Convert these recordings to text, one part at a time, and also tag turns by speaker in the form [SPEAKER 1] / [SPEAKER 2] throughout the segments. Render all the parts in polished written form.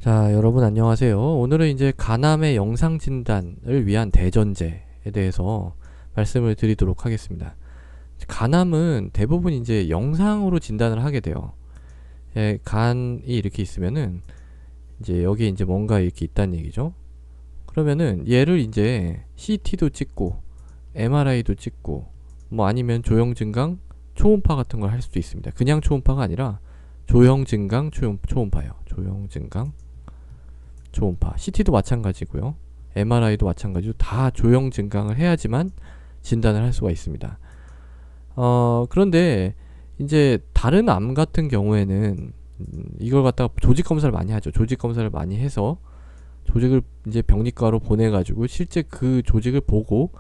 [SPEAKER 1] 자, 여러분 안녕하세요. 오늘은 이제 간암의 영상 진단을 위한 대전제에 대해서 말씀을 드리도록 하겠습니다. 간암은 대부분 이제 영상으로 진단을 하게 돼요. 예, 간이 이렇게 있으면은 이제 여기에 이제 뭔가 이렇게 있다는 얘기죠. 그러면은 얘를 이제 CT도 찍고 MRI도 찍고 뭐 아니면 조형 증강 초음파 같은 걸 할 수도 있습니다. 그냥 초음파가 아니라 조형 증강 초음파요. 조형 증강 초음파, CT도 마찬가지고요. MRI도 마찬가지로 다 조형 증강을 해야지만 진단을 할 수가 있습니다. 그런데 이제 다른 암 같은 경우에는 이걸 갖다가 조직 검사를 많이 하죠. 조직 검사를 많이 해서 조직을 이제 병리과로 보내가지고 실제 그 조직을 보고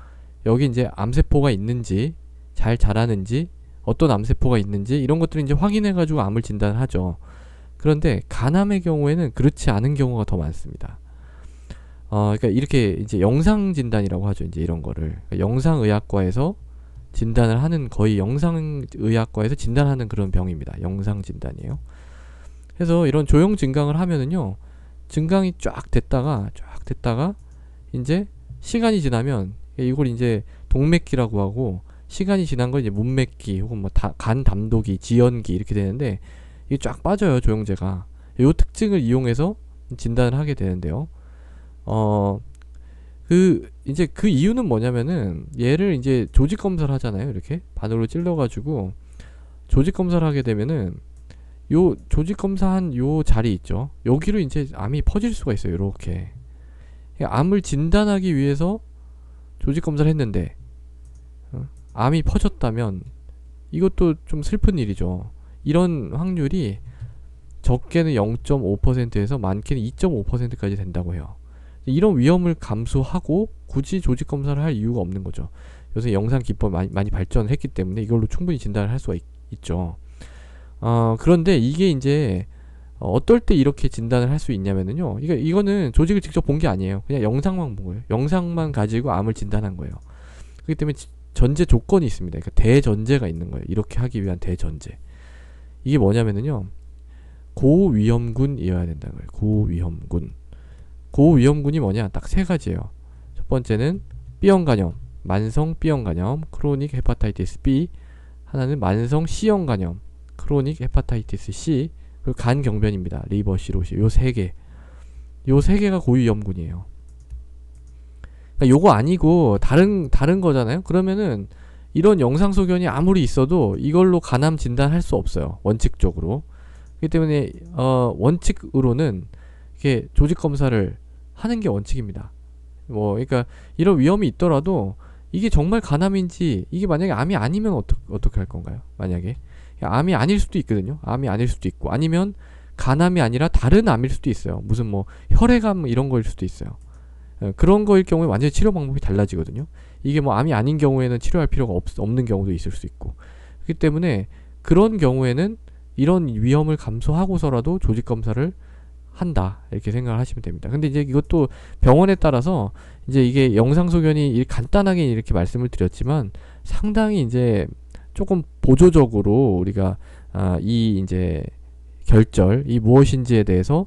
[SPEAKER 1] 여기 이제 암세포가 있는지 잘 자라는지 어떤 암세포가 있는지 이런 것들을 이제 확인해가지고 암을 진단을 하죠. 그런데 간암의 경우에는 그렇지 않은 경우가 더 많습니다. 그러니까 이렇게 이제 영상 진단이라고 하죠. 이제 이런 거를 그러니까 영상의학과에서 진단을 하는 거의 영상의학과에서 진단하는 그런 병입니다. 영상 진단이에요. 그래서 이런 조형 증강을 하면은요, 증강이 쫙 됐다가 이제 시간이 지나면 이걸 이제 동맥기라고 하고 시간이 지난 건 이제 문맥기 혹은 뭐 간 담독이, 지연기 이렇게 되는데 이게 쫙 빠져요, 조영제가. 이 특징을 이용해서 진단을 하게 되는데요. 이제 그 이유는 뭐냐면은 얘를 이제 조직 검사를 하잖아요. 이렇게 바늘로 찔러가지고 조직 검사를 하게 되면은 요 조직 검사한 요 자리 있죠. 여기로 이제 암이 퍼질 수가 있어요. 이렇게 암을 진단하기 위해서 조직 검사를 했는데 암이 퍼졌다면 이것도 좀 슬픈 일이죠. 이런 확률이 적게는 0.5%에서 많게는 2.5%까지 된다고 해요. 이런 위험을 감수하고 굳이 조직 검사를 할 이유가 없는 거죠. 요새 영상 기법 많이 발전을 했기 때문에 이걸로 충분히 진단을 할 수가 있죠. 그런데 이게 이제 어떨 때 이렇게 진단을 할 수 있냐면요. 이거는 조직을 직접 본 게 아니에요. 그냥 영상만 본 거예요. 영상만 가지고 암을 진단한 거예요. 그렇기 때문에 전제 조건이 있습니다. 그러니까 대전제가 있는 거예요. 이렇게 하기 위한 대전제. 이게 뭐냐면요. 고위험군이어야 된다는 거예요. 고위험군. 고위험군이 뭐냐? 딱 세 가지예요. 첫 번째는 B형 간염, 만성 B형 간염, 크로닉 헤파타이티스 B. 하나는 만성 C형 간염, 크로닉 헤파타이티스 C. 그리고 간 경변입니다. 리버 시로시. 요 세 개. 요 세 개가 고위험군이에요. 그러니까 요거 아니고 다른 거잖아요. 그러면은 이런 영상 소견이 아무리 있어도 이걸로 간암 진단할 수 없어요. 원칙적으로. 그렇기 때문에 원칙으로는 이렇게 조직 검사를 하는 게 원칙입니다. 뭐 그러니까 이런 위험이 있더라도 이게 정말 간암인지 이게 만약에 암이 아니면 어떻게 할 건가요? 만약에 암이 아닐 수도 있거든요. 암이 아닐 수도 있고 아니면 간암이 아니라 다른 암일 수도 있어요. 무슨 뭐 혈액암 이런 거일 수도 있어요. 그런 거일 경우에 완전히 치료 방법이 달라지거든요. 이게 뭐 암이 아닌 경우에는 치료할 필요가 없는 경우도 있을 수 있고 그렇기 때문에 그런 경우에는 이런 위험을 감수하고서라도 조직 검사를 한다 이렇게 생각을 하시면 됩니다. 근데 이제 이것도 병원에 따라서 이제 이게 영상 소견이 간단하게 이렇게 말씀을 드렸지만 상당히 이제 조금 보조적으로 우리가 이 이제 결절 이 무엇인지에 대해서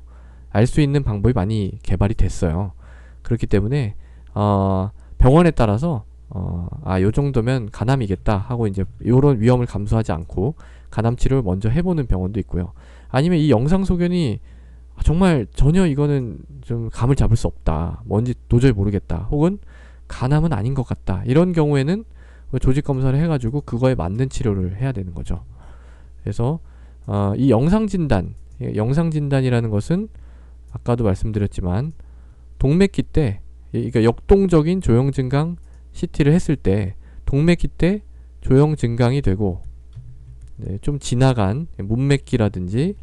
[SPEAKER 1] 알 수 있는 방법이 많이 개발이 됐어요. 그렇기 때문에 병원에 따라서 요 정도면 간암이겠다 하고 이제 요런 위험을 감수하지 않고 간암 치료를 먼저 해보는 병원도 있고요. 아니면 이 영상 소견이 정말 전혀 이거는 좀 감을 잡을 수 없다. 뭔지 도저히 모르겠다. 혹은 간암은 아닌 것 같다. 이런 경우에는 조직 검사를 해가지고 그거에 맞는 치료를 해야 되는 거죠. 그래서 이 영상 진단이라는 것은 아까도 말씀드렸지만 동맥기 때, 그러니까 역동적인 조형 증강 CT를 했을 때 동맥기 때 조형 증강이 되고 좀 지나간 문맥기라든지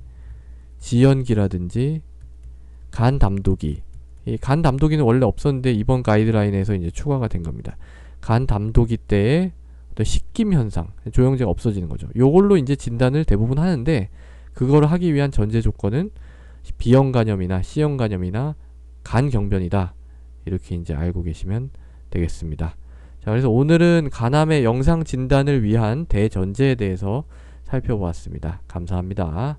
[SPEAKER 1] 지연기라든지 간 담독이 이 간 담독이는 원래 없었는데 이번 가이드라인에서 이제 추가가 된 겁니다. 간 담독이 때의 어떤 식김 현상, 조형제가 없어지는 거죠. 요걸로 이제 진단을 대부분 하는데 그거를 하기 위한 전제 조건은 B형 간염이나 C형 간염이나 간 경변이다. 이렇게 이제 알고 계시면 되겠습니다. 자, 그래서 오늘은 간암의 영상 진단을 위한 대전제에 대해서 살펴보았습니다. 감사합니다.